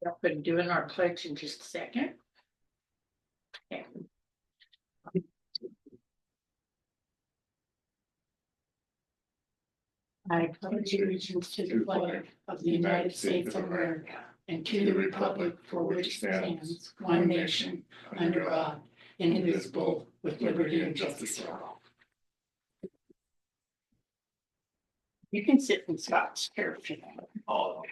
Up and doing our pledge in just a second. Okay. I pledge allegiance to the flag of the United States of America and to the republic for which it stands, one nation, under God, indivisible, with liberty and justice for all. You can sit in Scott's chair if you want. Oh,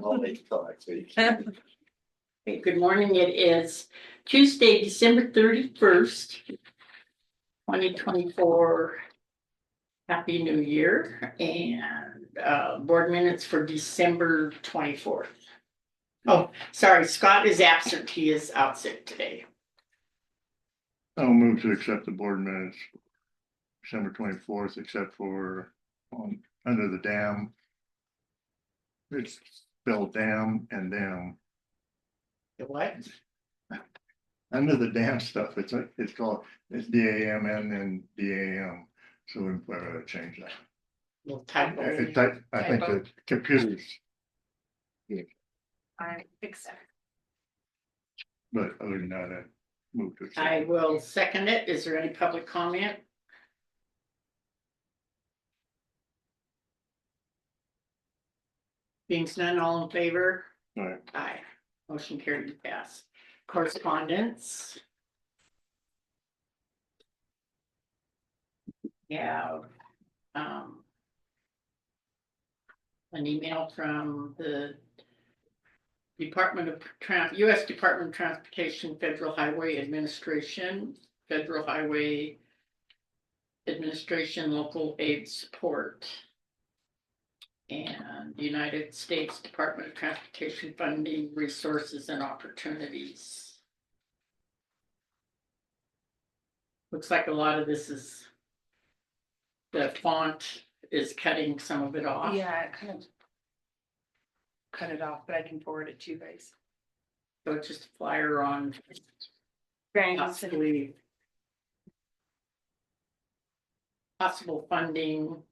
I'll wait till next week. Okay, good morning. It is Tuesday, December 31st, 2024. Happy New Year, and board minutes for December 24th. Oh, sorry, Scott is absent. He is out sick today. I'll move to accept the board minutes December 24th, except for under the dam. It's spelled dam and dam. The what? Under the dam stuff, it's called, it's DAMN and DAM. So we better change that. Little typo. I think the computers, I fix that. but other than that, I move to accept. I will second it. Is there any public comment? Being none, all in favor? All right. Aye. Motion carried to pass. Correspondence. Yeah. An email from the Department of U.S. Department of Transportation, Federal Highway Administration, Federal Highway Administration, Local Aid Support, and United States Department of Transportation Funding, Resources and Opportunities. Looks like a lot of this is, the font is cutting some of it off. Yeah, it kind of cut it off, but I can forward it to you guys. So it's just a flyer on Right. possible funding.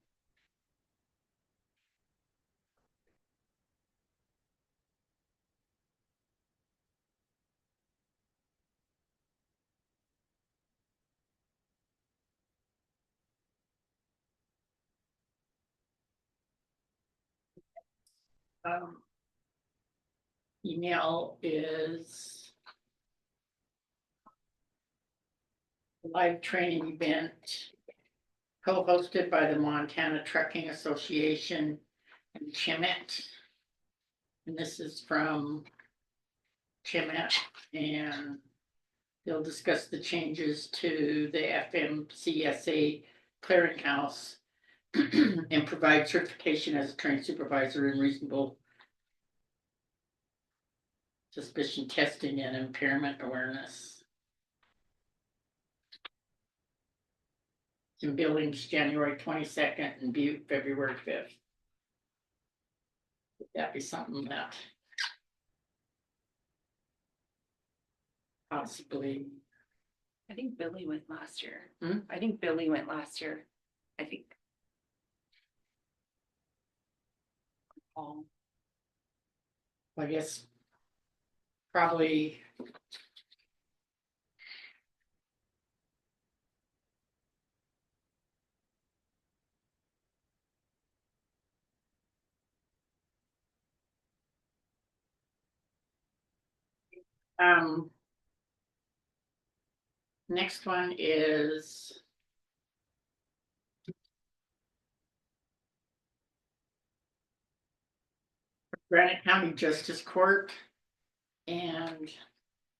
Email is a live training event co-hosted by the Montana Trucking Association and Chimet. And this is from Chimet, and they'll discuss the changes to the FMCSA clearinghouse and provide certification as a trained supervisor in reasonable suspicion testing and impairment awareness. In Billings, January 22nd, and Butte, February 5th. Would that be something that possibly? I think Billy went last year. Hmm? I think Billy went last year. I think. I guess probably next one is Granite County Justice Court, and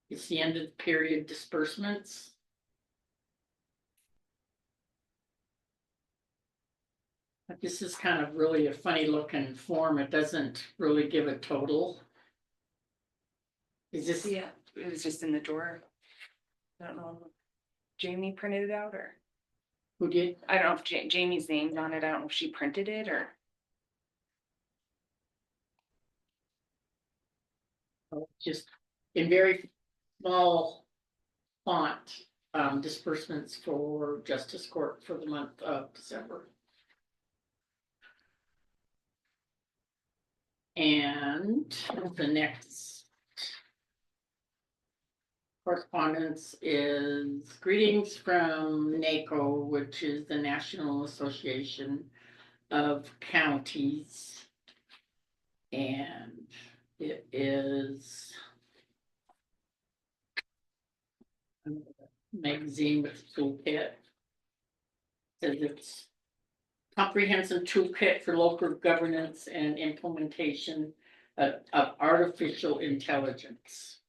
it's the end of the period disbursements. But this is kind of really a funny looking form. It doesn't really give a total. Is this? Yeah, it was just in the drawer. I don't know. Jamie printed it out, or Who did? I don't know if Jamie's name's on it. I don't know if she printed it or. Just in very small font, disbursements for Justice Court for the month of December. And the next correspondence is greetings from NACO, which is the National Association of Counties. And it is a magazine with a toolkit. Says it's comprehensive toolkit for local governance and implementation of artificial intelligence.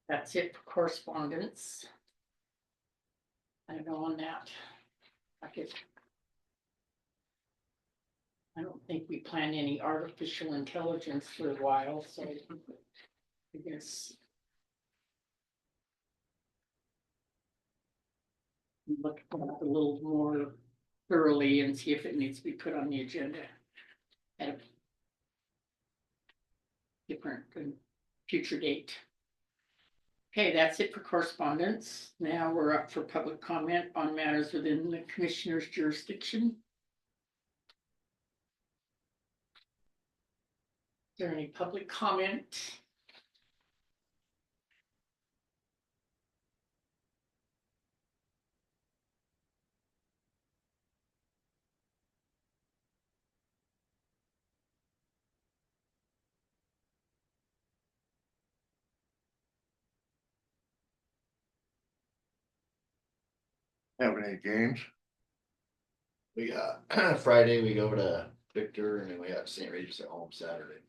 That's it for correspondence. I don't know on that. I don't think we plan any artificial intelligence for a while, so I guess. Look at it a little more thoroughly and see if it needs to be put on the agenda at a different future date. Okay, that's it for correspondence. Now we're up for public comment on matters within the commissioner's jurisdiction. Is there any public comment? Having any games? We got Friday, we go to Victor, and then we got St. Regis at home Saturday.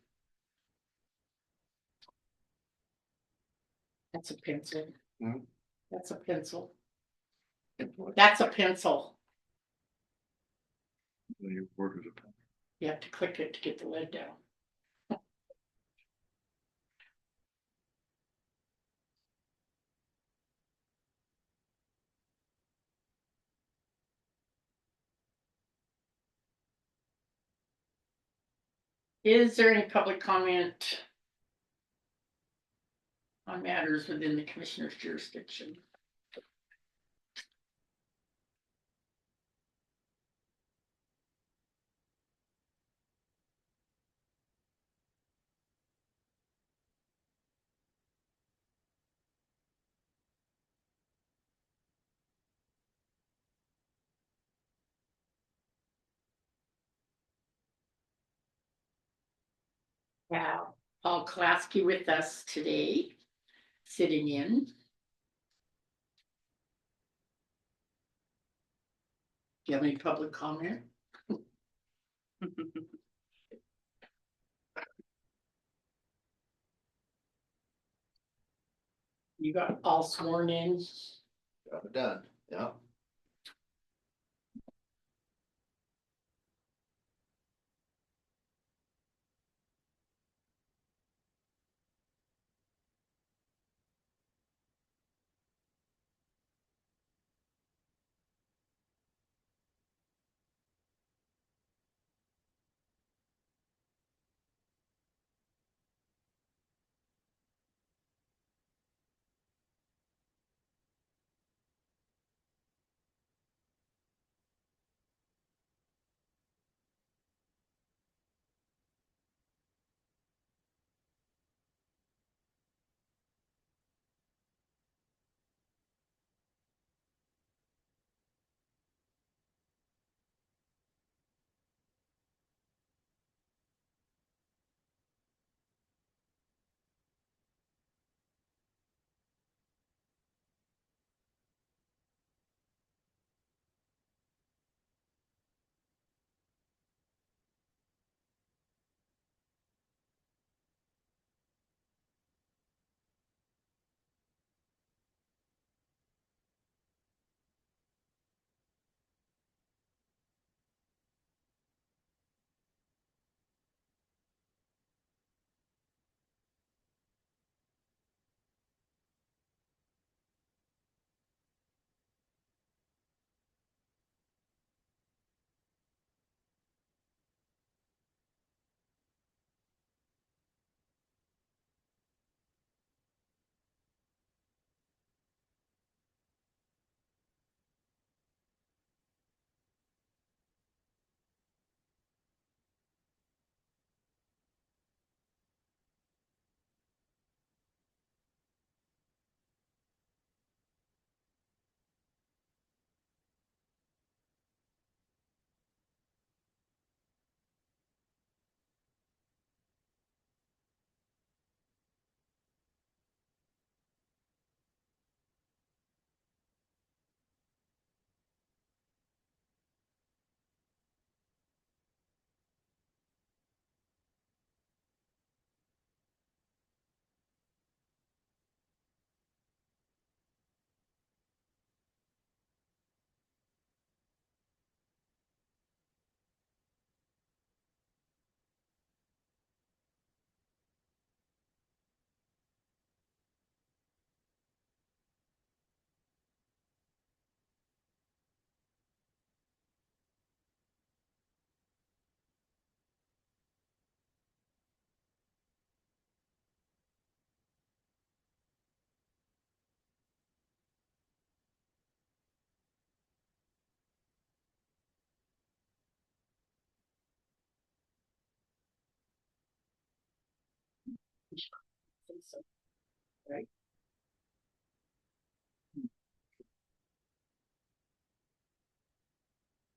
That's a pencil. Hmm? That's a pencil. That's a pencil. You work as a. You have to click it to get the lead down. Is there any public comment on matters within the commissioner's jurisdiction? Wow, Paul Klasky with us today, sitting in. Do you have any public comment? You got all sworn in? Got it done, yeah. think so. Right?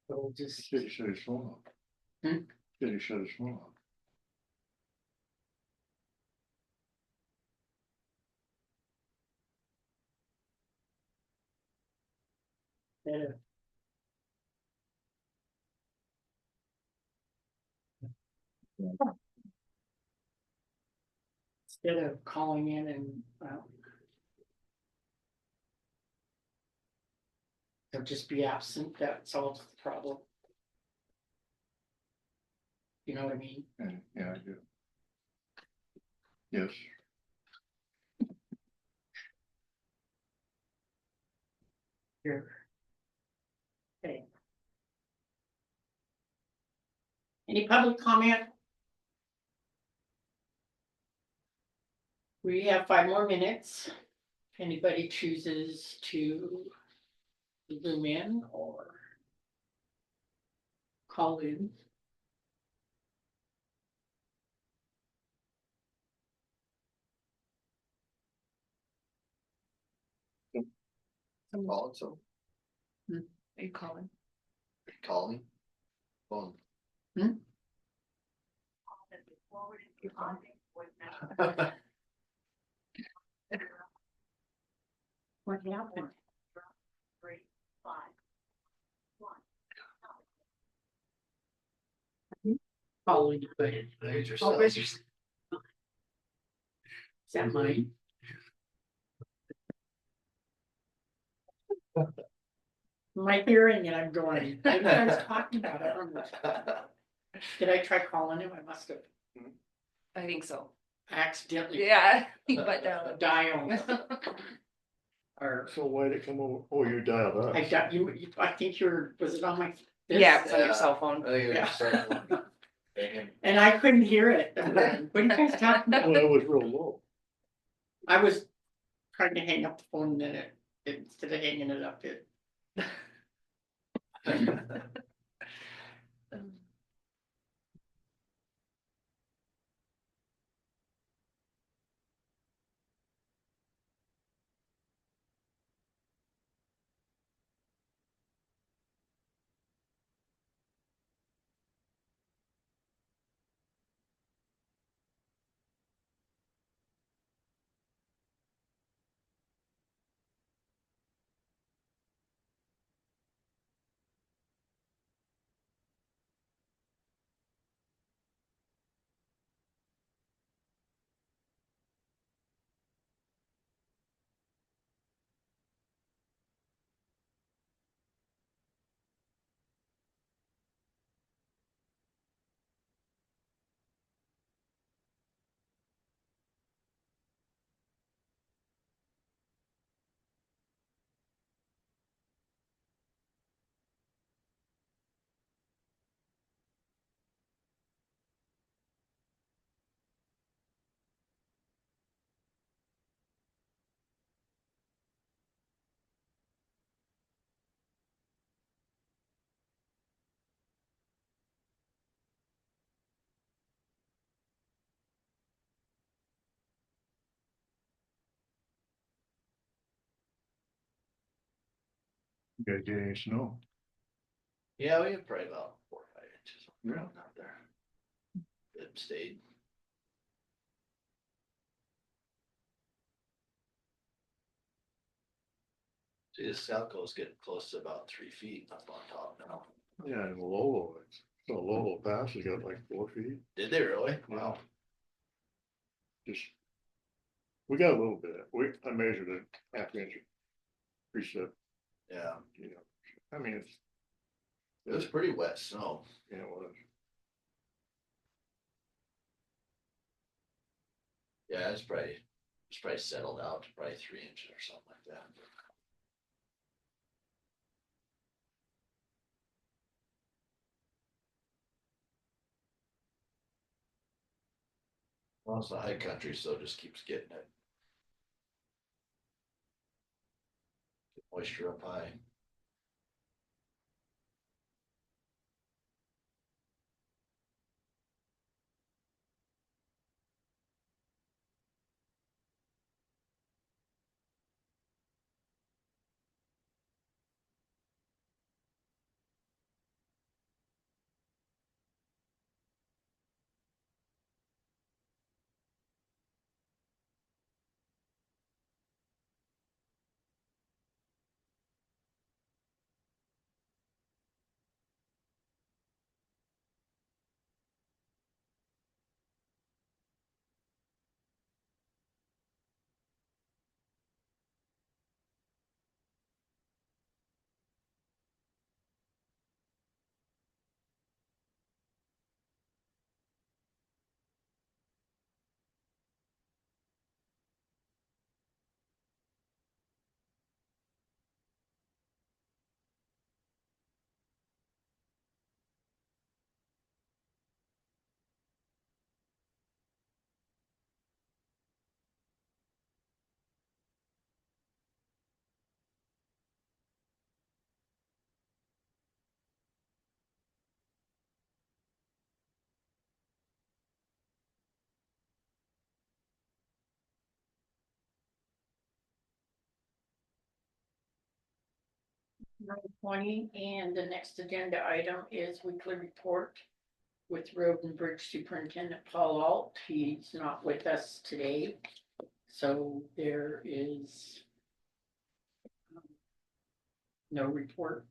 So we'll just, Said he shut his phone off. Hmm? Said he shut his phone off. uh, instead of calling in and, well. They'll just be absent, that solves the problem. You know what I mean? And, yeah, I do. Yes. Here. Okay. Any public comment? We have 5 more minutes. If anybody chooses to zoom in or call in. Calling, so Are you calling? calling. Phone. What happened? Calling, but is There's your Oh, cell. where's your? That mine? My hearing and I'm going, I guys talked about it. Did I try calling him? I must have I think so. accidentally Yeah, but down. dialed. Or So why'd it come over? Oh, you dialed us. I got you, I think was it on my? this? Yeah, it's on your Yeah. cell phone. I think it Yeah. was starting. Banging. And I couldn't hear it. I'm going, what are you guys talking Well, about? it was real low. I was trying to hang up the phone and then instead of hanging it up, it. You guys get any snow? Yeah, we have probably about 4 or 5 inches Yeah. around out there. It stayed. See, the South Coast getting close to about 3 feet up on top now. Yeah, and Lolo, so Lolo Pass, you got like 4 feet. Did they really? Wow. Just. We got a little bit. I measured it half inch. Precip, Yeah, you know, I mean, it was pretty wet snow. you know, Yeah, it's probably settled out to probably 3 inches or something like that. Well, it's the high country, so it just keeps getting it. Moisture up high. 9:20, and the next agenda item is weekly report with Road and Bridge Superintendent Paul Alt. He's not with us today, so there is no report.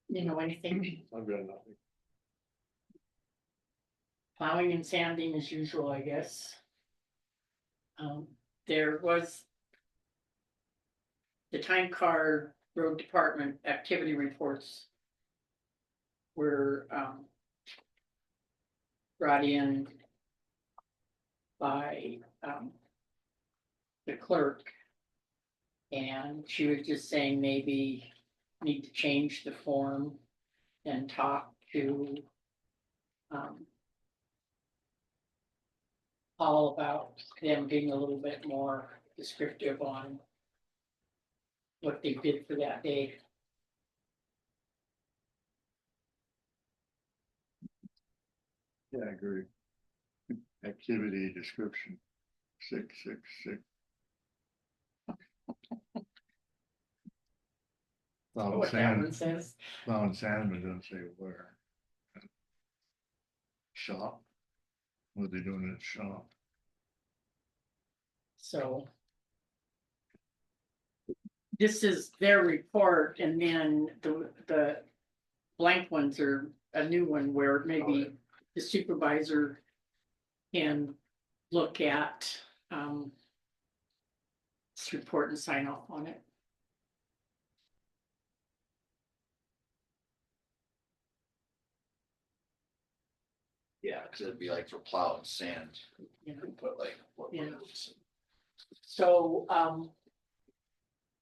You know anything? I've got nothing. Plowing and sanding as usual, I guess. There was the time card road department activity reports were brought in by the clerk. And she was just saying maybe need to change the form and talk to Paul about them being a little bit more descriptive on what they did for that day. Yeah, I agree. Activity description, 666. What that one says. Found Sandman doesn't say where. Shop. What are they doing at shop? So this is their report, and then the blank ones are a new one where maybe the supervisor can look at this report and sign off on it. Yeah, cause it'd be like for plow and sand, You know. you put like what Yeah. was So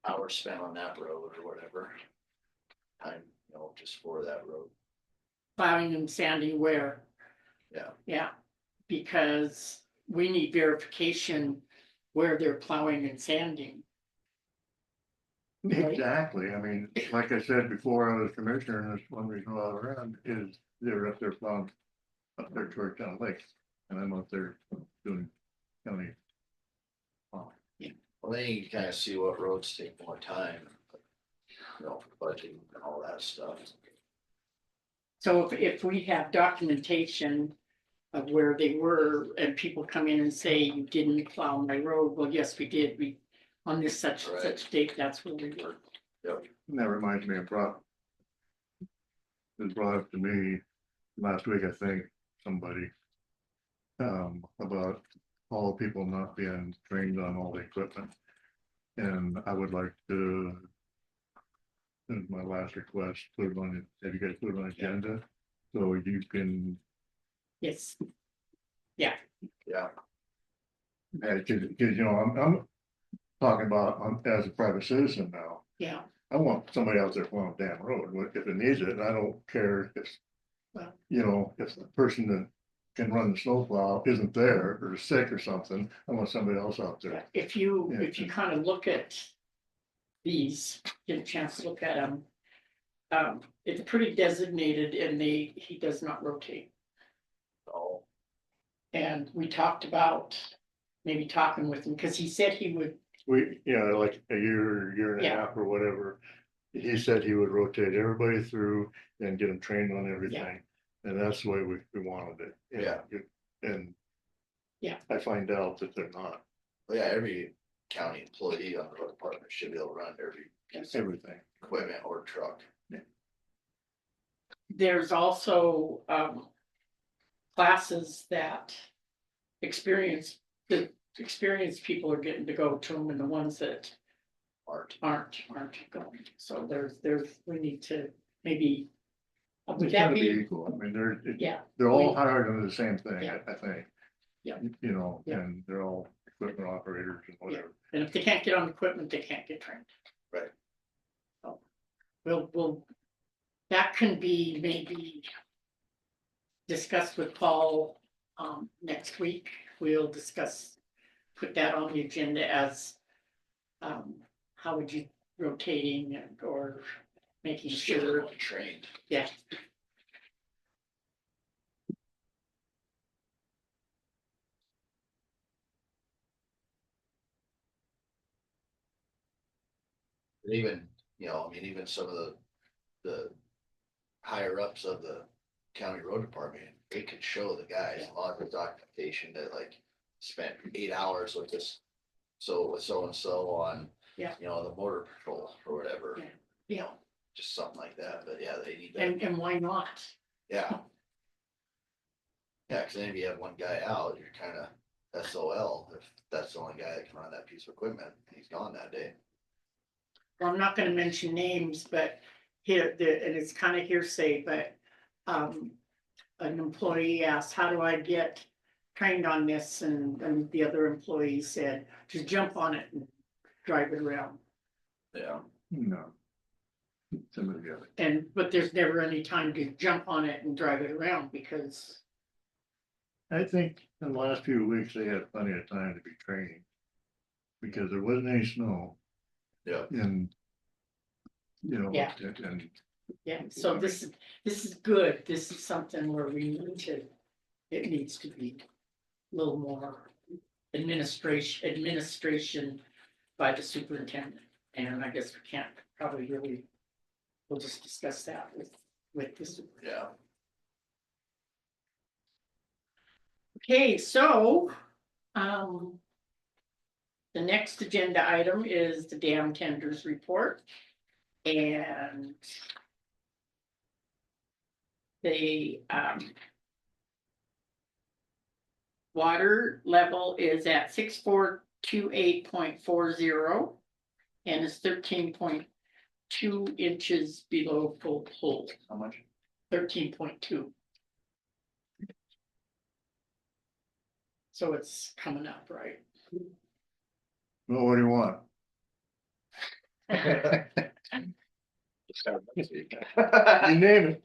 hours spent on that road or whatever. Time, just for that road, plowing and sanding where? yeah. Yeah, because we need verification where they're plowing and sanding. Right? Exactly. I mean, like I said before, I was commissioner, and this one reason why I was around is they're up there plowing up there toward Town Lake, and I'm up there doing county. Well, then you can kind of see what roads take more time, for budgeting and all that stuff. So if we have documentation of where they were and people come in and say you didn't plow my road, well, yes, we did. We, on this such date, that's where we were. Yep. And that reminds me of it was brought up to me last week, I think, somebody. About all the people not being trained on all the equipment. And I would like to, as my last request, put it on, have you guys put it on agenda? So you can, Yes, Yeah, because I'm talking about, as a private citizen now. yeah, I want somebody out there plowing the damn road, if it needs it, and I don't care if, Well. If the person that can run the snowplow isn't there or sick or something, I want somebody else out yeah. there. If you kind of look at these, get a chance to look at them. It's pretty designated and he does not rotate. oh, And we talked about maybe talking with him, because he said he would, Like a year and a Yeah. half or whatever. He said he would rotate everybody through and get them trained on everything. And that's the way we wanted it. And Yeah. I find out that they're not, well, yeah, every county employee on the road department should be able to run every piece of everything. equipment or truck. there's also classes that experienced people are getting to go to them, and the ones that Art, aren't going. So we need to maybe, would It's that gotta be be, equal. I mean, yeah, they're all We- hired under the same thing, Yeah. I think. Yeah. Yeah. And they're all equipment operators and whatever. and if they can't get on equipment, they can't get trained. Right. So we'll, that can be maybe discussed with Paul next week. We'll put that on the agenda as how would you rotating or making just get sure, everyone trained. yeah. And even, I mean, even some of the higher ups of the county road department, they could show the guys a lot of documentation that like spent 8 hours with this. So with so and so on, Yeah. The border patrol or whatever, Yeah, just something like that, but yeah, they need and, that, and why not? yeah. Yeah, cause then if you have one guy out, you're kinda SOL if that's the only guy that can run that piece of equipment, he's gone that day. Well, I'm not gonna mention names, but here, and it's kind of hearsay, but, an employee asked, how do I get trained on this? And the other employee said, just jump on it and drive it around. Yeah. No. Some of the other. But there's never any time to jump on it and drive it around because, I think in the last few weeks, they had plenty of time to be training. Because there wasn't any snow Yeah, and. Yeah. And yeah, so this is good. This is something where we need to, it needs to be a little more administration by the superintendent. And I guess we can't probably really, we'll just discuss that with this. yeah. Okay, so, the next agenda item is the dam tenders report. And the, water level is at 6428.40 and is 13.2 inches below full hold, How much? 13.2. So it's coming up, right? well, what do you want? You name it.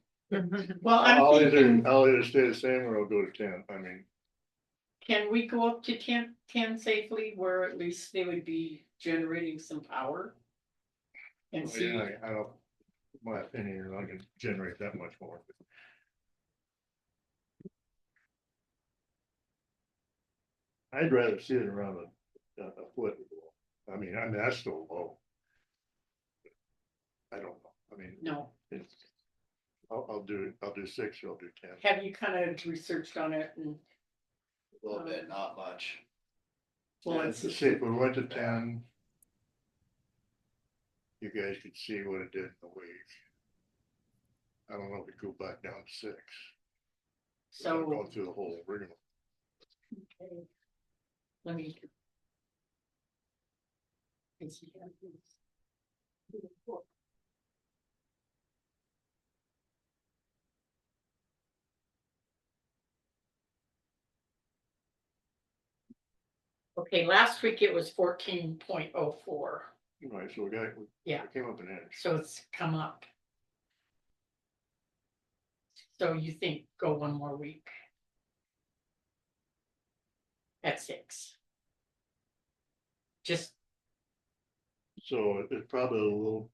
Well, I'm I'll thinking, either stay the same or I'll go to 10. I mean, can we go up to 10 safely where at least they would be generating some power? And see, yeah, I don't, my opinion, I can generate that much more. I'd rather see it around a foot. I mean, that's still low. I don't know. I mean, no, it's, I'll do 6 or I'll do 10. have you kind of researched on it and, A little bit, not much. well, Let's it's, see, if we went to 10. You guys could see what it did in a week. I don't know if we go back down to 6. so. Going through the whole rigmarole. Okay. Let me. Is he have this? Okay, last week it was 14.04, Right, so we Yeah. came up an inch. so it's come up. So you think go one more week? At 6. Just, So it's probably a little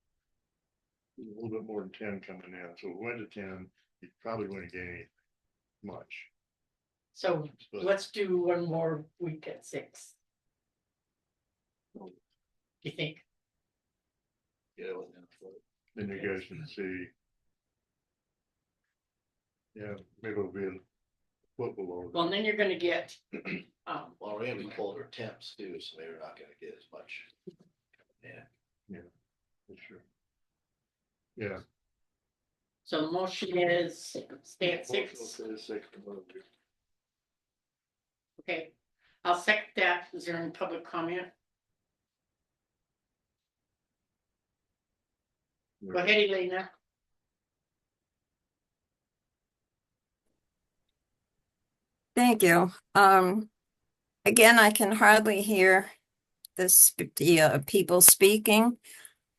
bit more than 10 coming in. So we went to 10, you probably wouldn't gain much. so But let's do one more week at 6. You think? Get it within a foot. then you guys can see. Yeah, maybe it'll be a foot below. Well, then you're gonna get, Well, we're gonna be colder temps too, so maybe we're not gonna get as much. Yeah. For sure. Yeah. so the motion is stay at 6. Motion says 6 to move to. Okay, I'll second that. Is there any public comment? Go ahead, Elena. Thank you. Again, I can hardly hear the people speaking.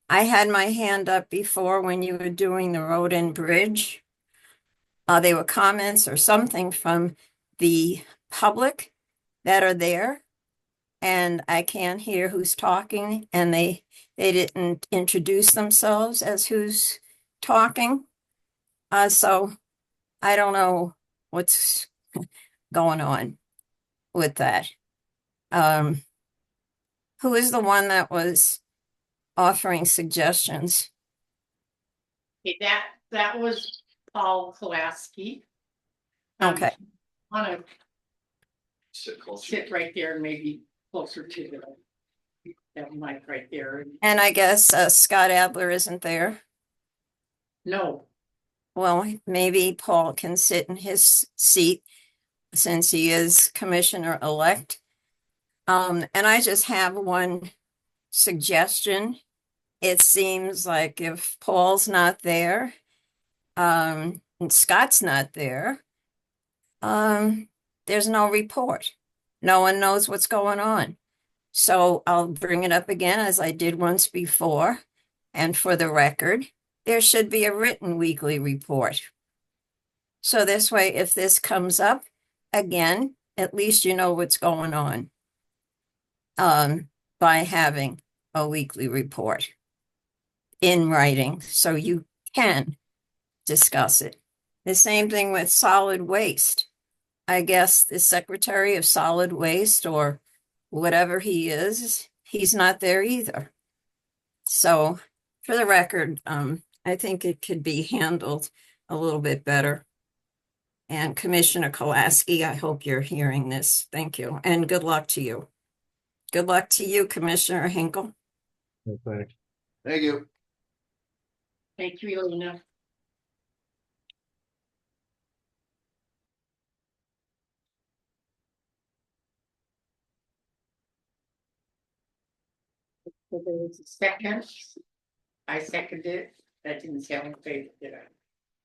I had my hand up before when you were doing the road and bridge. There were comments or something from the public that are there. And I can't hear who's talking, and they didn't introduce themselves as who's talking. So I don't know what's going on with that. Who is the one that was offering suggestions. Okay, that was Paul Kolaski. Okay. Want to Sit closer. sit right there and maybe closer to that mic right there. And I guess Scott Adler isn't there. No, Well, maybe Paul can sit in his seat since he is commissioner-elect. And I just have one suggestion. It seems like if Paul's not there, and Scott's not there, there's no report. No one knows what's going on. So I'll bring it up again as I did once before. And for the record, there should be a written weekly report. So this way, if this comes up again, at least you know what's going on. By having a weekly report in writing, so you can discuss it. The same thing with solid waste. I guess the Secretary of Solid Waste or whatever he is, he's not there either. So for the record, I think it could be handled a little bit better. And Commissioner Kolaski, I hope you're hearing this. Thank you. And good luck to you. Good luck to you, Commissioner Hinkle. Thanks. Thank you. thank you, Elena. So there was a second. I seconded it. That didn't sound in favor, did I?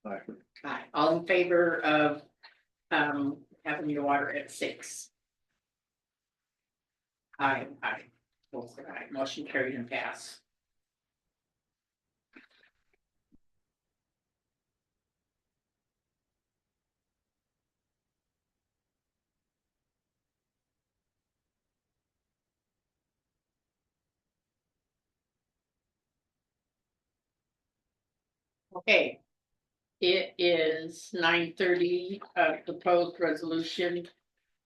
Aye. Aye. All in favor of having the water at 6? Aye. Both are aye. Motion carried and passed. Okay. It is 9:30, proposed resolution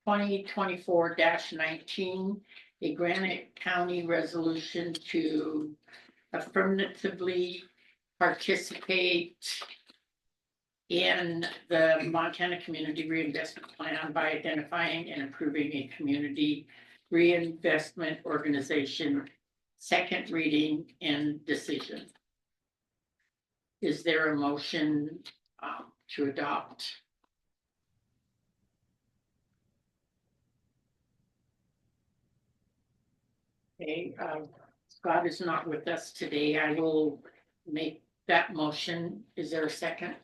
2024-19, a Granite County resolution to affirmatively participate in the Montana Community Reinvestment Plan by identifying and approving a community reinvestment organization. Second reading and decision. Is there a motion to adopt? Okay, Scott is not with us today. I will make that motion. Is there a second?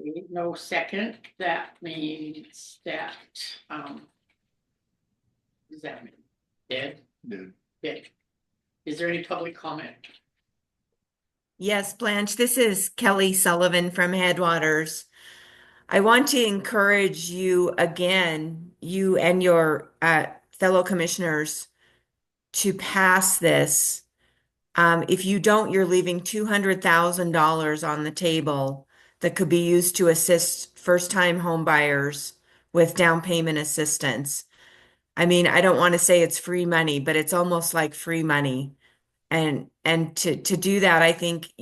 Okay, no second. That means that, does that mean dead? Did. Dead. Is there any public comment? Yes, Blanche, this is Kelly Sullivan from Headwaters. I want to encourage you again, you and your fellow commissioners, to pass this. If you don't, you're leaving $200,000 on the table that could be used to assist first-time home buyers with down payment assistance. I mean, I don't want to say it's free money, but it's almost like free money. And to do that, I think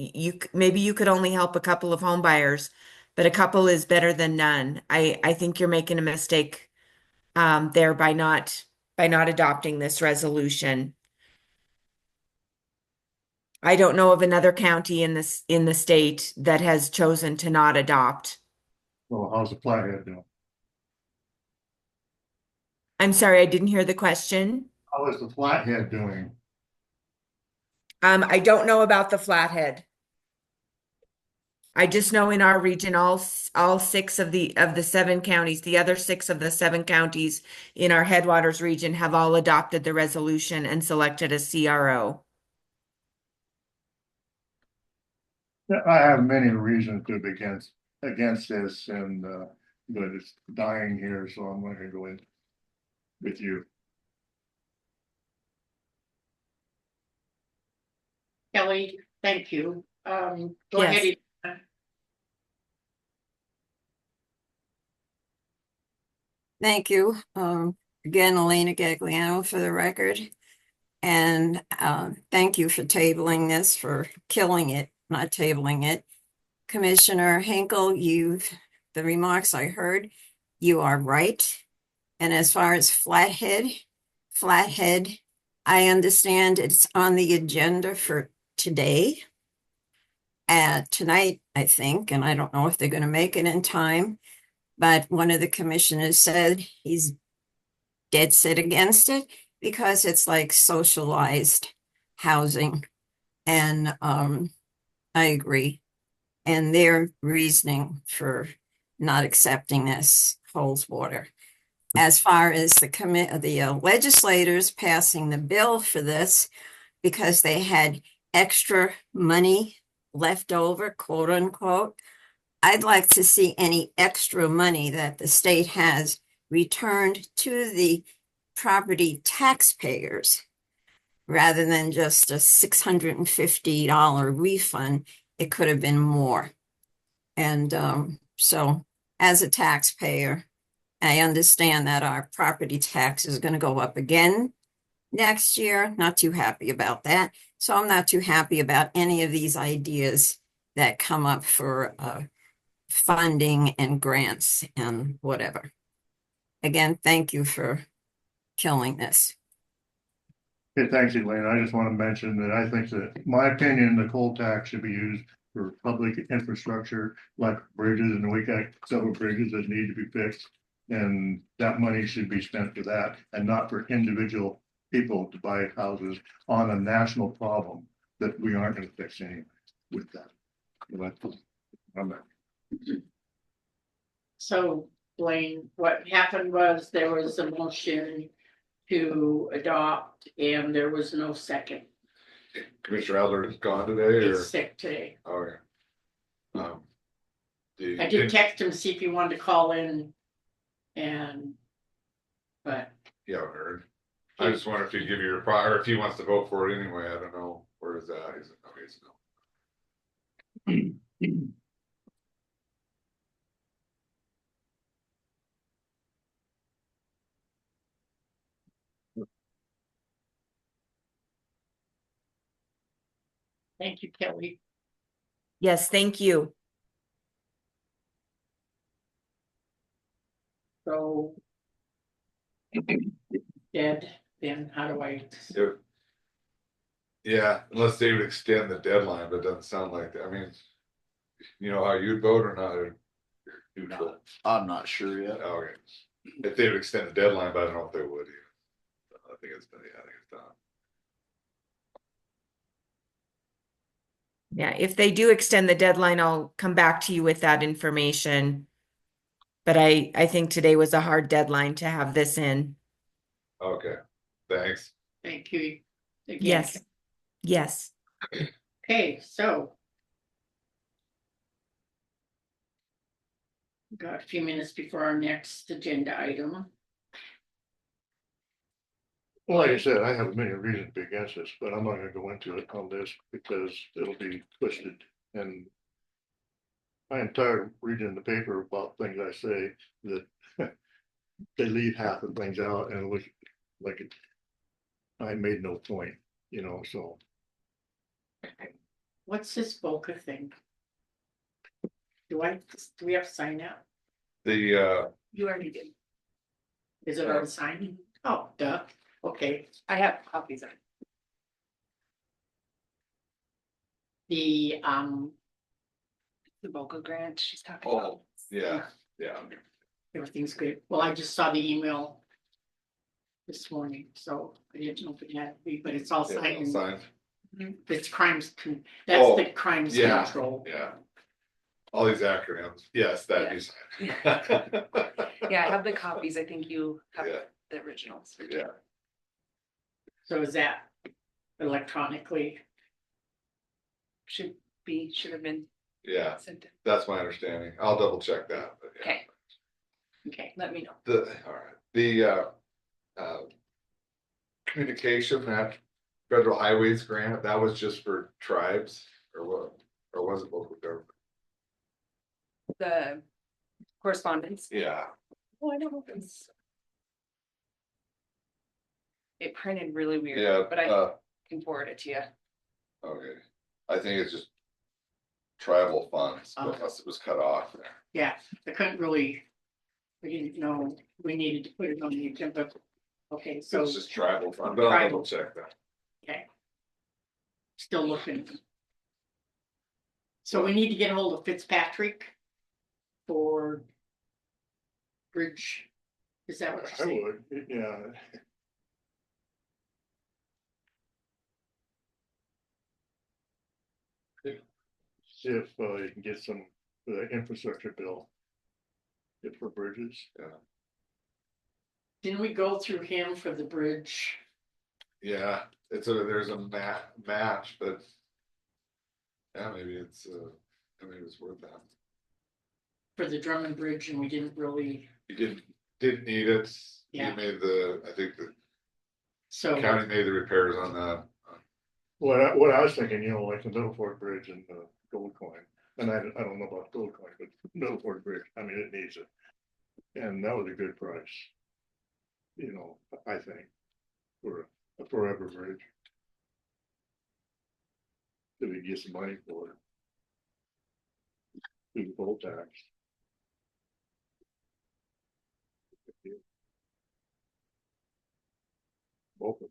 maybe you could only help a couple of home buyers, but a couple is better than none. I think you're making a mistake there by not adopting this resolution. I don't know of another county in the state that has chosen to not adopt. Well, how's the Flathead doing? I'm sorry, I didn't hear the question. How is the Flathead doing? I don't know about the Flathead. I just know in our region, all 6 of the 7 counties, the other 6 of the 7 counties in our Headwaters region have all adopted the resolution and selected a CRO. I have many reasons to be against this, and but it's dying here, so I'm going to go in with you. Kelly, thank you. Go Yes. ahead. Thank you, again, Elena Gagliano for the record. And thank you for tabling this, for killing it, not tabling it. Commissioner Hinkle, the remarks I heard, you are right. And as far as Flathead, I understand it's on the agenda for today. Tonight, I think, and I don't know if they're going to make it in time, but one of the commissioners said he's dead set against it because it's like socialized housing. And I agree. And their reasoning for not accepting this holds water. As far as the legislators passing the bill for this, because they had extra money left over, quote unquote, I'd like to see any extra money that the state has returned to the property taxpayers rather than just a $650 refund. It could have been more. And so as a taxpayer, I understand that our property tax is going to go up again next year. Not too happy about that. So I'm not too happy about any of these ideas that come up for funding and grants and whatever. Again, thank you for killing this. Okay, thanks, Elaine. I just want to mention that I think that, in my opinion, the coal tax should be used for public infrastructure like bridges, and we got several bridges that need to be fixed. And that money should be spent for that and not for individual people to buy houses on a national problem that we aren't going to fix anyway with that. I'm not. So Blaine, what happened was there was a motion to adopt and there was no second. Commissioner Adler is gone today, or? He's sick today. Okay. I did text him, see if he wanted to call in but Yeah, I heard. I just wonder if he'd give you your prior, or if he wants to vote for it anyway, I don't know, where is that? He's, okay, so. thank you, Kelly. Yes, thank you. So dead, then how do I? Yeah, unless they would extend the deadline, but it doesn't sound like that. I mean, you know how you'd vote or not? Or you're neutral? I'm not sure yet. Okay. If they would extend the deadline, but I don't know if they would. I think it's been, yeah, I think it's done. Yeah, if they do extend the deadline, I'll come back to you with that information. But I think today was a hard deadline to have this in. Okay, thanks. Thank you. Again. Yes, yes. Okay, so. Got a few minutes before our next agenda item. Well, like I said, I have many reasons to be against this, but I'm not gonna go into it on this because it'll be twisted. And I am tired of reading in the paper about things I say that they leave half the things out and it looks like it. I made no point, you know, so. What's this Boca thing? Do we have to sign that? The, You already did. Is it already signed? Oh, duh. Okay, I have copies of it. the The Boca grant she's talking about. oh, yeah, yeah. everything's good. Well, I just saw the email this morning, so I didn't know if it had to be, but it's all Yeah, signed. signed. It's that's Oh, the crimes yeah. control. Yeah. All these acronyms, yes, that is. Yeah, I have the copies. I think you have Yeah. the originals. Yeah, So is that electronically? Should have been yeah, sent in. that's my understanding. I'll double check that, but yeah. Okay, Okay, let me know. All right, the communication, that federal highways grant, that was just for tribes or what? Or was it local government? The correspondence. Yeah, Oh, I don't know if it's. It printed really weird, Yeah, but I can forward it to you. okay, I think it's just tribal funds, Oh. unless it was cut off there. Yeah, I couldn't really, we didn't know we needed to put it on the agenda. Okay, So so it's just tribal fund, but I'll Tribal. double check that. okay. Still looking. So we need to get hold of Fitzpatrick for bridge. Is that what I you're saying? would, yeah. See if you can get some, infrastructure bill. Good for bridges. Didn't we go through him for the bridge? Yeah, there's a match, but. Yeah, maybe it's worth that. For the Drummond Bridge and we didn't really, You didn't need it. Yeah. You made I think the so, county made the repairs on that. What I was thinking, like the Middle Fork Bridge and the Gold Coin, and I don't know about Gold Coin, but Middle Fork Bridge, I mean, it needs it. And that was a good price. I think, for a forever bridge. Did we get some money for it? Through the poll tax. Both of them.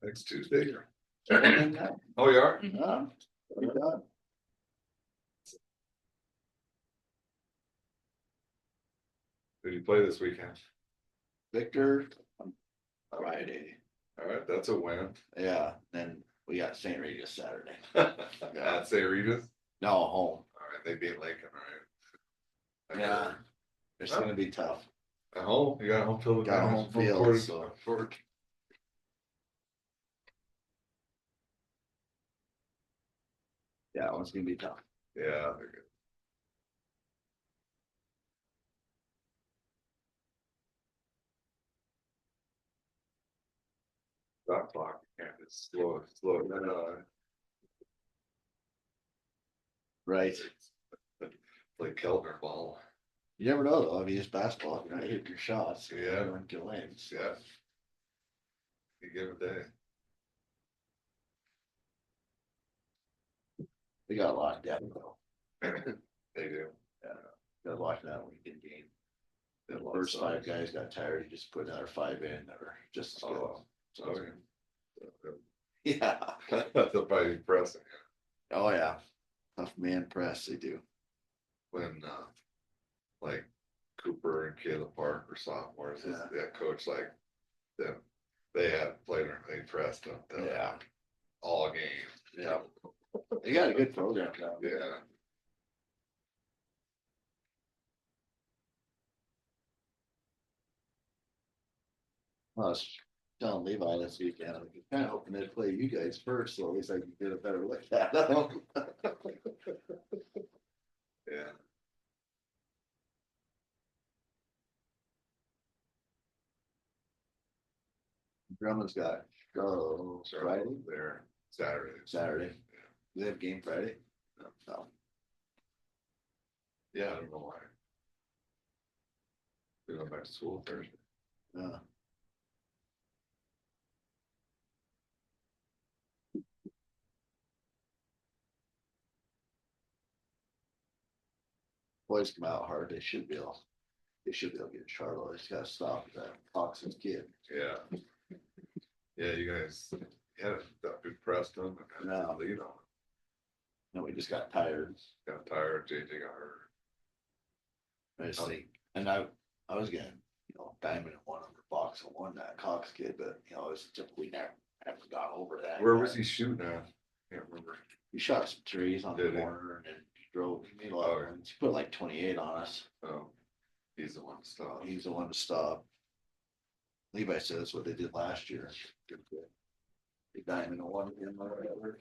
Next Tuesday. Oh, you are? Yeah. Yeah. Who do you play this weekend? Victor on Friday. All right, that's a win. Yeah, then we got St. Regis Saturday. At St. Rita's. No, home. All right, they beat Lincoln, all right. Yeah. It's gonna be tough. At home, you got home field. Got home field, court. so. Yeah, it's gonna be tough. Yeah, they're good. Shot clock, yeah, it's slow, Right. like Keltner ball. You never know though, I mean, it's basketball, you gotta hit your shots. Yeah. Everyone can win. Yeah. You give a day. We got locked down though. They do. Gotta watch that weekend game. They The have a lot of first five size. guys got tired, he just put another five in, that were just as good. Oh, So, okay. yeah, They'll probably be pressing oh yeah, tough man press, they do. when, like Cooper and Caleb Park were sophomores, Yeah. that coach like them, they had played them, they pressed them. Yeah. All game. Yeah. They got a good program now. Yeah. I was telling Levi this weekend, I'm kind of hoping they'd play you guys first, so at least I can get a better look at them. Yeah. Drummond's got, Friday, There, Saturday. Saturday. Do they have game Friday? No. Yeah, I don't know why. We went back to school Thursday. No. Boys come out hard, they should be able to get Charlotte, they just gotta stop that toxic kid. Yeah. Yeah, you guys had that big Preston and No. And we just got tired. got tired, JJ got hurt. I just think, and I was getting, diamond one under box and one that Cox kid, but it's typically never got over that. Where was he shooting at? Can't remember. He shot some trees on the Did he? corner and then he drove, he made a lot of runs. He put like 28 on us. Oh, he's the one to stop. He's the one to stop. Levi said that's what they did last year. The diamond one again, or whatever.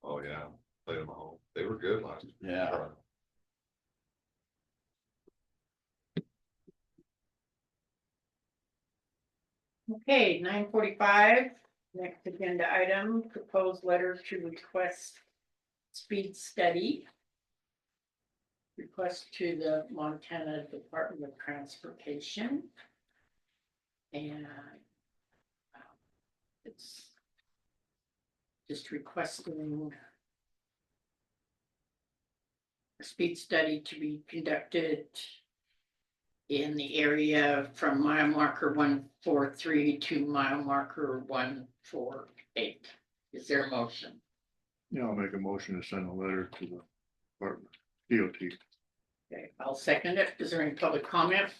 Oh, yeah, played them home. They were good last year. Yeah. Okay, 9:45. Next agenda item, proposed letter to request speed study. Request to the Montana Department of Transportation. And it's just requesting a speed study to be conducted in the area from mile marker 143 to mile marker 148. Is there a motion? Yeah, I'll make a motion to send a letter to the department, DOT. Okay, I'll second it. Is there any public comment?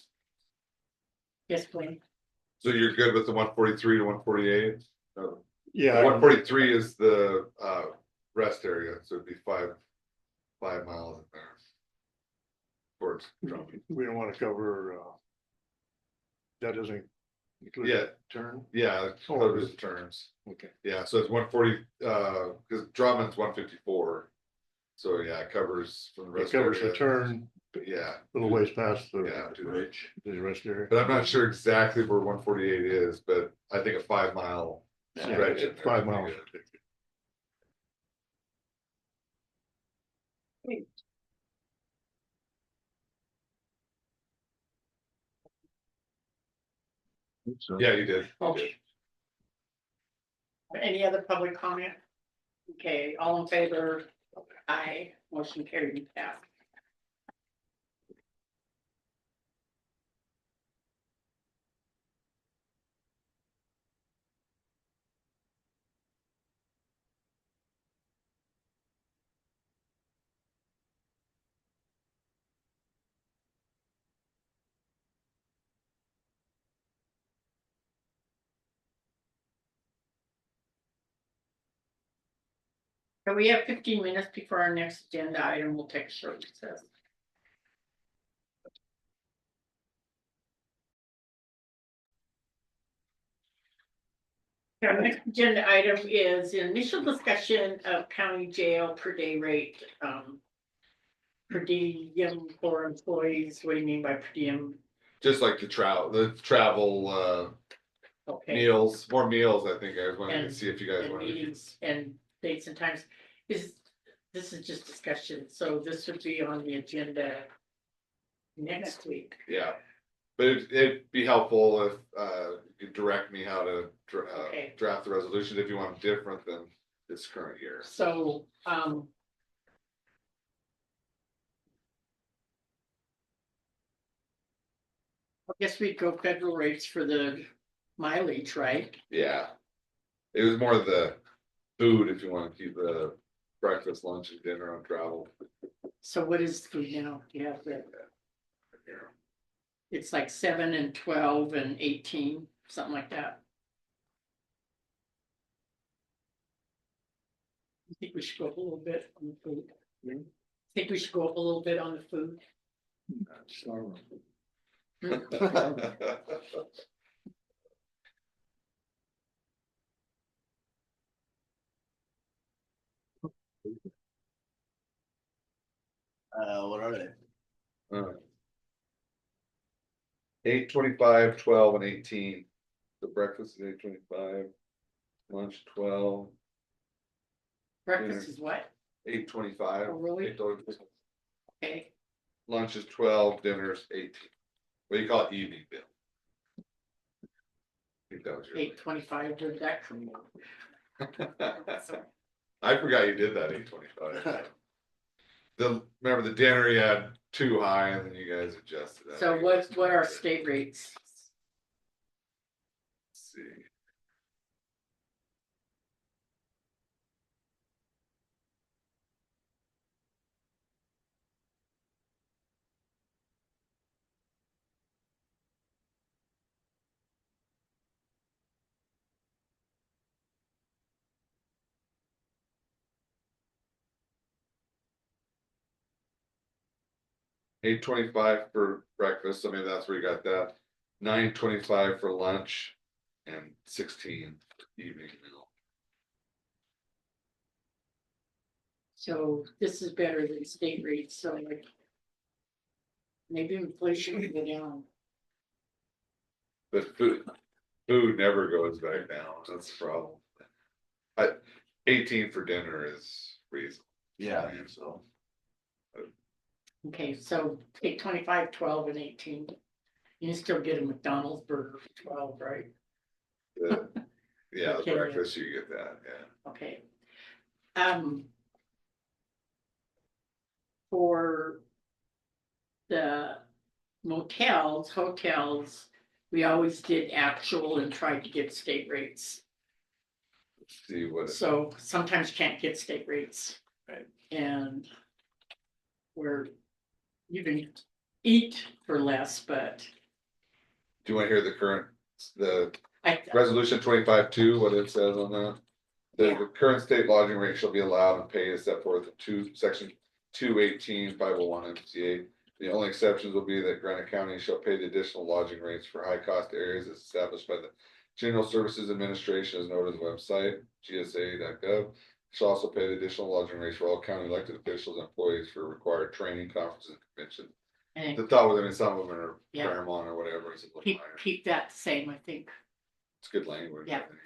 Yes, please. So you're good with the 143 to 148? Yeah, 143 is the rest area, so it'd be 5 miles in there. Towards Drummond. we don't want to cover, that doesn't include Yeah. that turn. Yeah, it covers the turns. Okay. Yeah, so it's 140, because Drummond's 154. So yeah, it covers from the It rest covers the area. turn But yeah, a little ways past yeah, the to the ridge. rest area. But I'm not sure exactly where 148 is, but I think a 5 mile Yeah, stretch. in there 5 would be miles. good. So, Yeah, you did. You Okay. did. Any other public comment? Okay, all in favor? Aye, motion carried. Pass. So we have 15 minutes before our next agenda item. We'll take a short recess. Our next agenda item is initial discussion of county jail per day rate. Per diem for employees. What do you mean by per diem? Just like the travel Okay. meals, more meals, I think. I was wanting to And- see if you guys And wanted. meetings and dates and times. This is just discussion, so this would be on the agenda next week. Yeah, but it'd be helpful if you could direct me how to Okay. draft the resolution if you want different than this current year. So, I guess we'd go federal rates for the mileage, right? Yeah, it was more the food if you want to keep the breakfast, lunch, and dinner on travel. So what is the food now? You have the, it's like 7 and 12 and 18, something like that. I think we should go up a little bit on the food. Think we should go up a little bit on the food. What are they? 8, 25, 12, and 18. The breakfast is 8:25, lunch 12, Breakfast is what? 8:25. Oh, really? $8. Okay, Lunch is 12, dinner's 18. What do you call it, evening bill? I think that was your. 8:25, where'd that come from? I forgot you did that 8:25. Remember the dinner you had too high and then you guys adjusted that. So what are state rates? Let's see. $8.25 for breakfast. I mean, that's where you got that. $9.25 for lunch and 16 for evening meal. So this is better than state rates, so like. Maybe inflation will go down. But food never goes back down, that's the problem. 18 for dinner is reasonable. Yeah, so. Okay, so take 25, 12, and 18. You can still get a McDonald's burger for 12, right? Yeah, the Okay. breakfast, you get that, yeah. Okay. For the motels, hotels, we always did actual and tried to get state rates. See what, So sometimes you can't get state rates. Right. And where you can eat for less, but do you want to hear the I, resolution 25-2, what it says on that? Yeah. The current state lodging rate shall be allowed and paid as set forth in section 218 501 MCA. The only exceptions will be that Granite County shall pay the additional lodging rates for high cost areas as established by the General Services Administration as noted on the website, gsa.gov. Shall also pay the additional lodging rates for all county elected officials and employees for required training, conferences, and conventions. and The thought was, I mean, some of them are Yeah. Paramount or whatever, it's a little higher. keep that the same, I think. It's good language. I Yeah. think.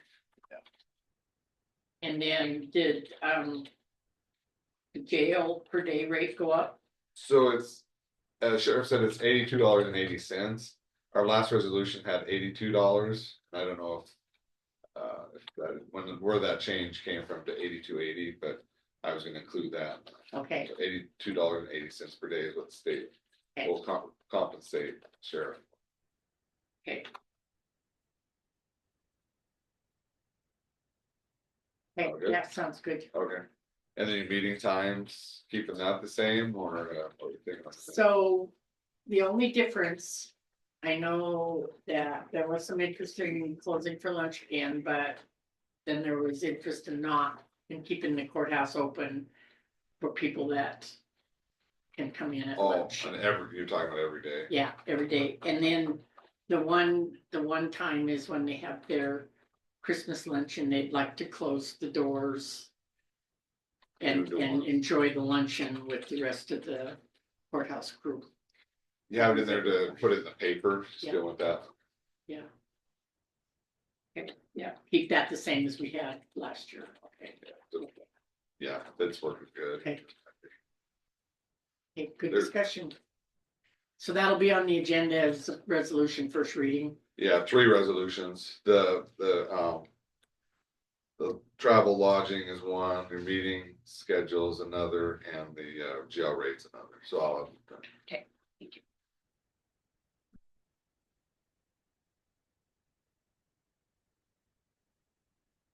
And then did, the jail per day rate go up? So it's, sheriff said it's $82.80. Our last resolution had $82. I don't know if that, where that change came from to 82.80, but I was gonna include that. Okay, So $82.80 per day is what the state Okay. will compensate sheriff. okay. Okay, All good? that sounds good. Okay. And then your meeting times, keeping that the same or what are you thinking? So the only difference, I know that there was some interest in closing for lunch again, but then there was interest in not, in keeping the courthouse open for people that can come in at Oh, lunch. and you're talking about every day. Yeah, every day. And then the one time is when they have their Christmas lunch and they'd like to close the doors and enjoy the luncheon with the rest of the courthouse crew. You have it in there to put it in the paper, Yeah. still with that. Yeah. Okay, yeah, keep that the same as we had last year. Okay, Yeah, that's working good. Okay. okay, good There- discussion. So that'll be on the agenda as a resolution first reading. Yeah, 3 resolutions, the travel lodging is one, your meeting schedules another, and the jail rates another, so I'll have it done. Okay, thank you.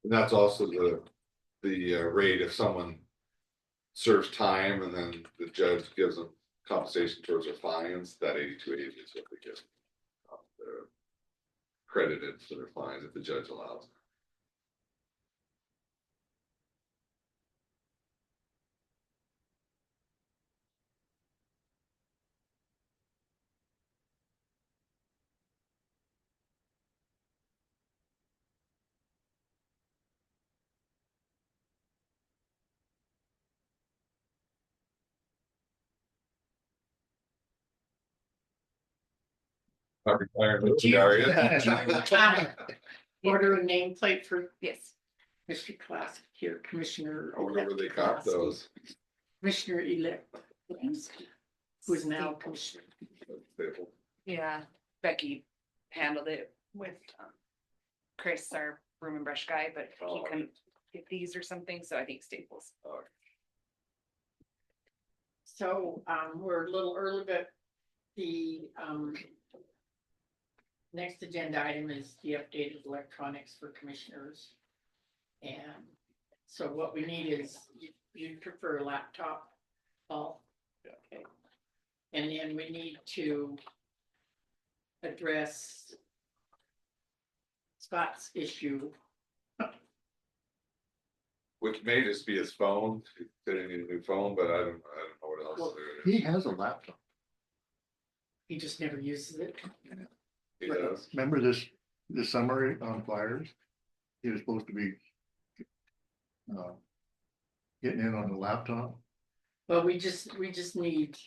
And that's also the rate if someone serves time and then the judge gives them compensation towards their fines, that 82.80 is what they get. They're credited for their fines if the judge allows. Not required, Would you- are you? Order a nameplate for Yes. Mr. Classic here, Commissioner. I wonder where they got those. Commissioner elect, who is now Commissioner. Yeah, Becky handled it with Chris, our room and brush guy, but he Oh. couldn't get these or something, so I think Staples. So, we're a little early, but the, next agenda item is the updated electronics for commissioners. And so what we need is, you prefer a laptop, Paul? Yeah. Okay. And then we need to address Scott's issue. Which may just be his phone, he said he needed a new phone, but I don't know what else Well, there is. He has a laptop. He just never uses it. He does. Remember this summer on fires? He was supposed to be getting in on the laptop. Well, we just need.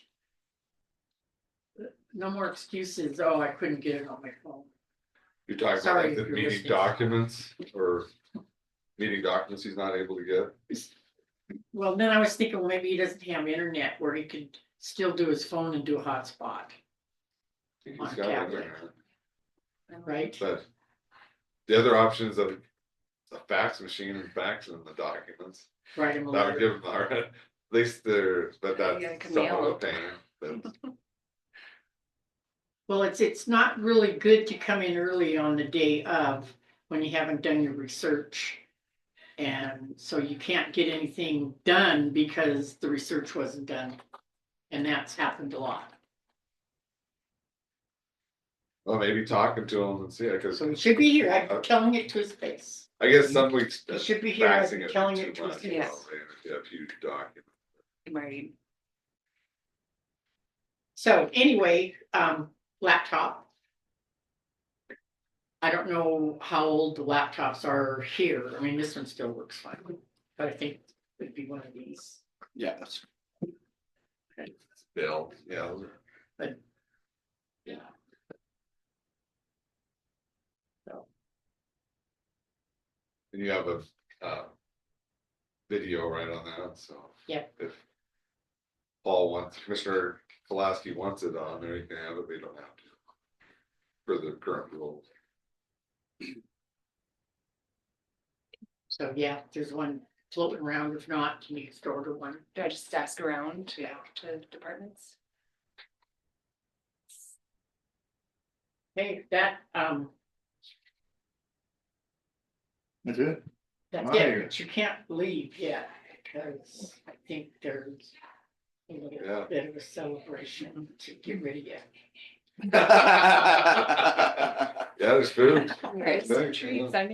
No more excuses. Oh, I couldn't get it on my phone. You're talking about Sorry like the if you're meeting listening. documents or meeting documents he's not able to get? Well, then I was thinking, well, maybe he doesn't have internet where he could still do his phone and do a hotspot, He's On got tablet. internet. right? But the other option is a fax machine and faxing the documents. Write him a That would letter. give them, at least they're, but Yeah, I that's can somewhat mail of a pain. But Well, it's not really good to come in early on the day of when you haven't done your research. And so you can't get anything done because the research wasn't done. And that's happened a lot. Well, maybe talking to him and see, because So he should be here. I'm telling it to his face. I guess some weeks. He should be here. I've faxing been it telling too it to his much, face. you know, if you have huge documents. Right. So anyway, laptop. I don't know how old the laptops are here. I mean, this one still works fine, but I think it would be one of these. Yes. Bill, yeah. Yeah. And you have a video right on that, so. Yep. If Paul wants, Commissioner Pulaski wants it on there, you can have it, but you don't have to. For the current rules. So yeah, there's one floating around. If not, can you just order one? Do I just ask around Yeah. to departments? Hey, that, That's it. that's Right. it, but you can't leave yet, because I think there's a little Yeah. bit of a celebration to get rid of you. Yeah, there's food. Right, some treats. I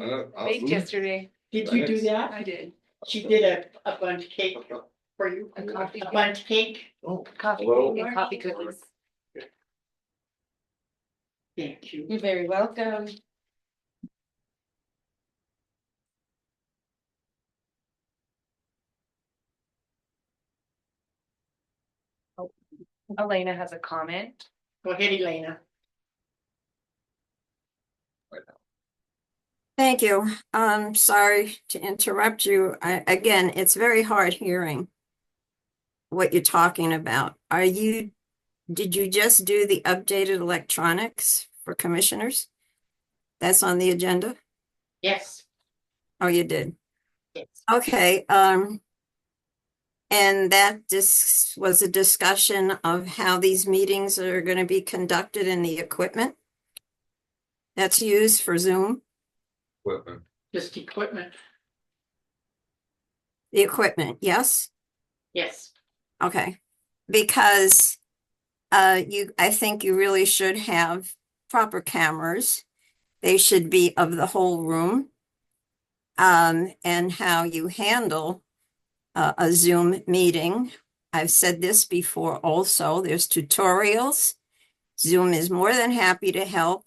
baked yesterday. Did you do Nice. that? I did. She did a bunch cake for you? A coffee A cake. bunch cake? Oh, Coffee Hello? and coffee cookies. Thank you. You're very welcome. Oh, Elena has a comment. Go ahead, Elena. Thank you. Sorry to interrupt you. Again, it's very hard hearing what you're talking about. Did you just do the updated electronics for commissioners? That's on the agenda? Yes. Oh, you did. Yes. Okay, and that was a discussion of how these meetings are going to be conducted in the equipment that's used for Zoom, Equipment. Just equipment. the equipment, yes? Yes. Okay, because I think you really should have proper cameras. They should be of the whole room. And how you handle a Zoom meeting. I've said this before also, there's tutorials. Zoom is more than happy to help.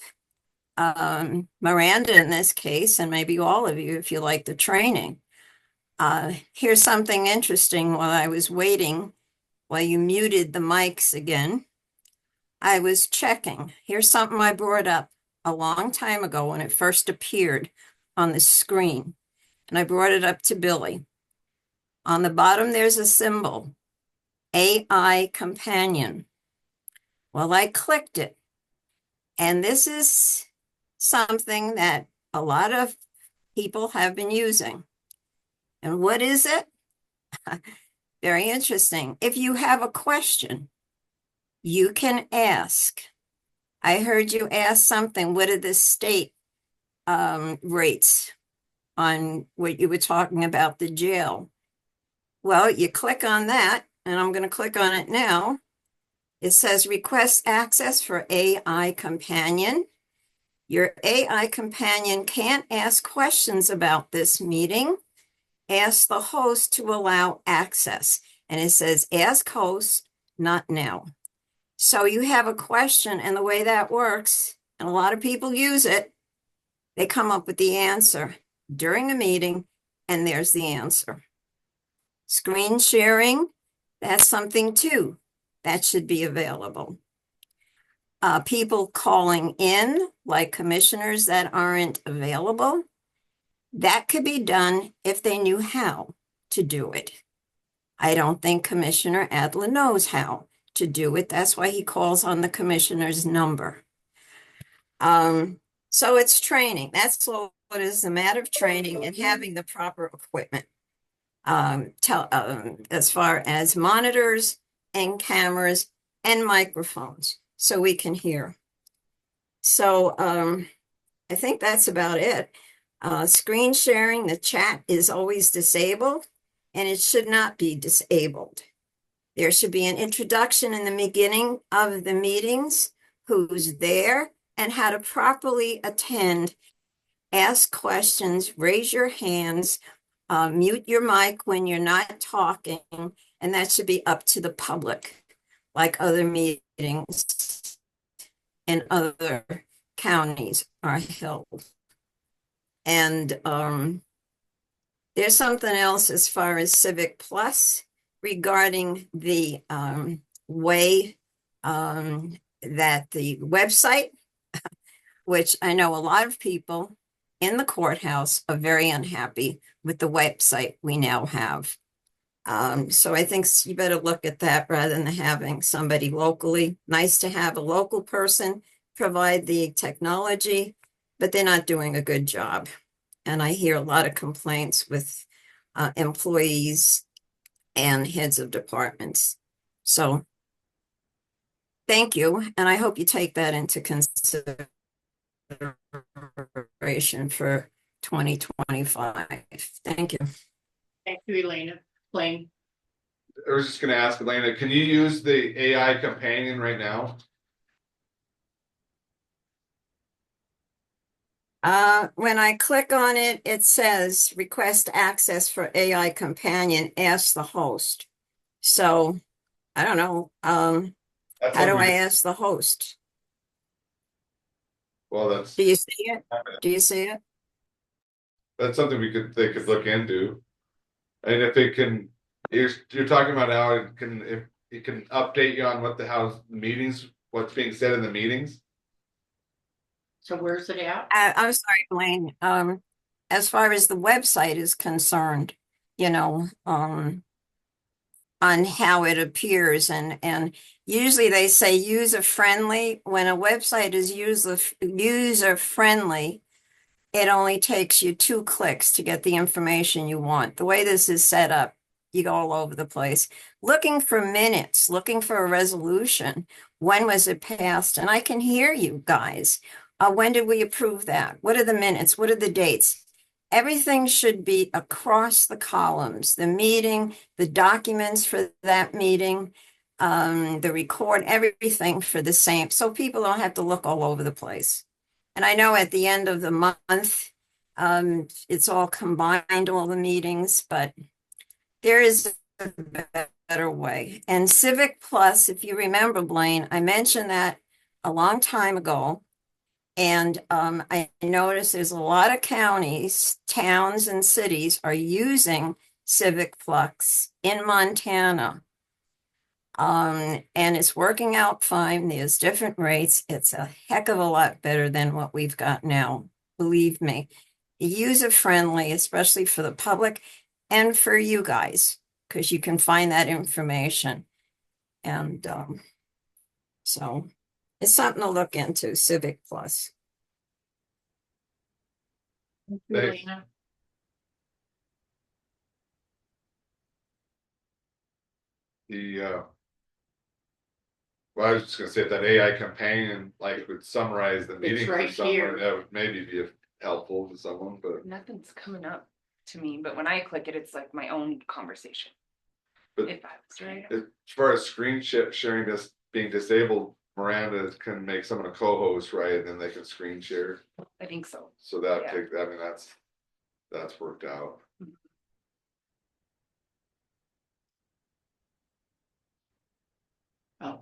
Miranda in this case, and maybe all of you if you like the training. Here's something interesting while I was waiting, while you muted the mics again. I was checking. Here's something I brought up a long time ago when it first appeared on the screen. And I brought it up to Billy. On the bottom, there's a symbol, AI Companion. Well, I clicked it. And this is something that a lot of people have been using. And what is it? Very interesting. If you have a question, you can ask. I heard you ask something, what are the state rates on what you were talking about, the jail? Well, you click on that, and I'm going to click on it now. It says request access for AI Companion. Your AI Companion can't ask questions about this meeting. Ask the host to allow access. And it says ask host, not now. So you have a question, and the way that works, and a lot of people use it. They come up with the answer during the meeting, and there's the answer. Screen sharing, that's something too that should be available. People calling in, like commissioners that aren't available, that could be done if they knew how to do it. I don't think Commissioner Adler knows how to do it. That's why he calls on the commissioner's number. So it's training. That's all it is, a matter of training and having the proper equipment. As far as monitors and cameras and microphones, so we can hear. So I think that's about it. Screen sharing, the chat is always disabled, and it should not be disabled. There should be an introduction in the beginning of the meetings, who's there and how to properly attend, ask questions, raise your hands, mute your mic when you're not talking, and that should be up to the public, like other meetings in other counties are held. And there's something else as far as Civic Plus regarding the way that the website, which I know a lot of people in the courthouse are very unhappy with the website we now have. So I think you better look at that rather than having somebody locally. Nice to have a local person provide the technology, but they're not doing a good job. And I hear a lot of complaints with employees and heads of departments. So thank you. And I hope you take that into consideration for 2025. Thank you. Thank you, Elena. Blaine. I was just gonna ask Elena, can you use the AI companion right now? When I click on it, it says request access for AI companion, ask the host. So I don't know. That's How do something I we- ask the host? Well, that's, Do you see it? Do you see it? that's something they could look into. And if it can, you're talking about how if it can update you on what the house meetings, what's being said in the meetings. So where's it at? I'm sorry, Blaine. As far as the website is concerned, on how it appears and usually they say user friendly. When a website is user friendly, it only takes you 2 clicks to get the information you want. The way this is set up, you go all over the place, looking for minutes, looking for a resolution. When was it passed? And I can hear you guys. When did we approve that? What are the minutes? What are the dates? Everything should be across the columns, the meeting, the documents for that meeting, the record, everything for the same, so people don't have to look all over the place. And I know at the end of the month, it's all combined, all the meetings, but there is a better way. And Civic Plus, if you remember, Blaine, I mentioned that a long time ago. And I noticed there's a lot of counties, towns, and cities are using Civic Plus in Montana. And it's working out fine. There's different rates. It's a heck of a lot better than what we've got now. Believe me, user friendly, especially for the public and for you guys, because you can find that information. And so it's something to look into, Civic Plus. Thank you, Thanks. Elena. Well, I was just gonna say that AI companion, like would summarize the meeting for right someone, here. that would maybe be helpful to someone, but. Nothing's coming up to me, but when I click it, it's like my own conversation. But- If I was right. As far as screen sharing this being disabled, Miranda can make someone a co-host, right, and then they can screen share, I think so. so that Yeah. take, I mean, that's worked out. Oh,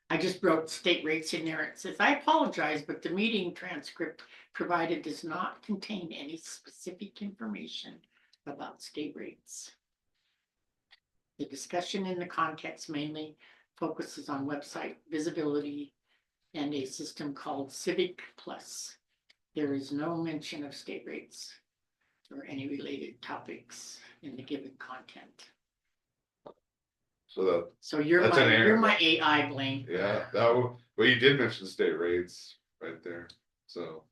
I just wrote state rates in there. It says, I apologize, but the meeting transcript provided does not contain any specific information about state rates. The discussion in the context mainly focuses on website visibility and a system called Civic Plus. There is no mention of state rates or any related topics in the given content. So So you're That's an my, error. you're my AI, Blaine. yeah, well, you did mention state rates right there, so.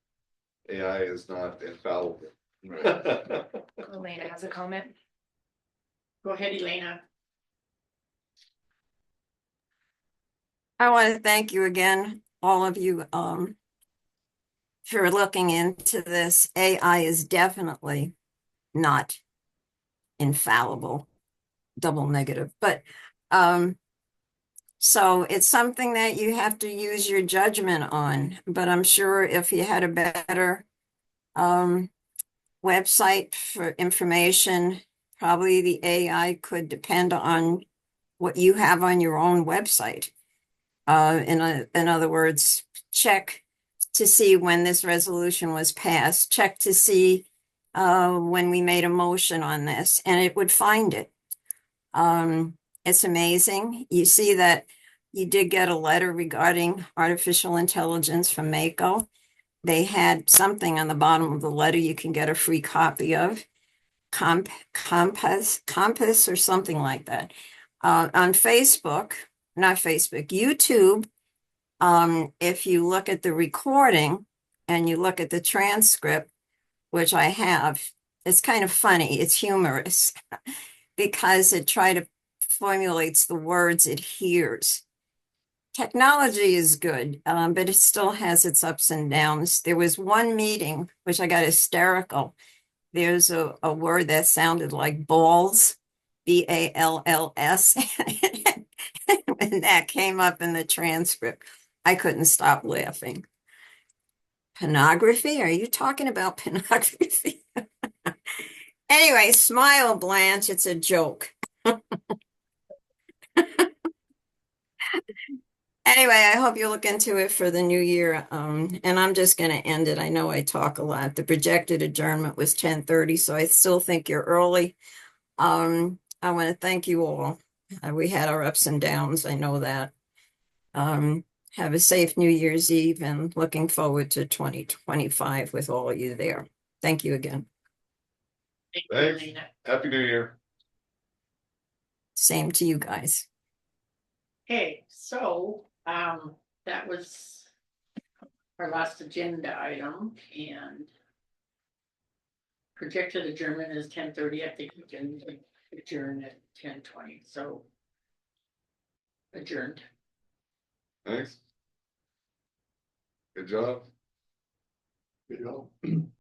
AI is not infallible. Elena has a comment. Go ahead, Elena. I want to thank you again, all of you, for looking into this. AI is definitely not infallible, double negative, but so it's something that you have to use your judgment on. But I'm sure if you had a better website for information, probably the AI could depend on what you have on your own website. In other words, check to see when this resolution was passed, check to see when we made a motion on this, and it would find it. It's amazing. You see that you did get a letter regarding artificial intelligence from Mako. They had something on the bottom of the letter you can get a free copy of, Compass or something like that. On Facebook, not Facebook, YouTube, if you look at the recording and you look at the transcript, which I have, it's kind of funny. It's humorous because it formulates the words it hears. Technology is good, but it still has its ups and downs. There was one meeting, which I got hysterical. There's a word that sounded like balls, BALLS. When that came up in the transcript, I couldn't stop laughing. Pornography? Are you talking about pornography? Anyway, smile, Blanche. It's a joke. Anyway, I hope you look into it for the new year. And I'm just going to end it. I know I talk a lot. The projected adjournment was 10:30, so I still think you're early. I want to thank you all. We had our ups and downs. I know that. Have a safe New Year's Eve and looking forward to 2025 with all of you there. Thank you again. Thank you, Thanks. Elena. Happy New Year. Same to you guys. Okay, so, that was our last agenda item, and projected adjournment is 10:30. I think we can adjourn at 10:20, so adjourned. Thanks. Good job. Good job.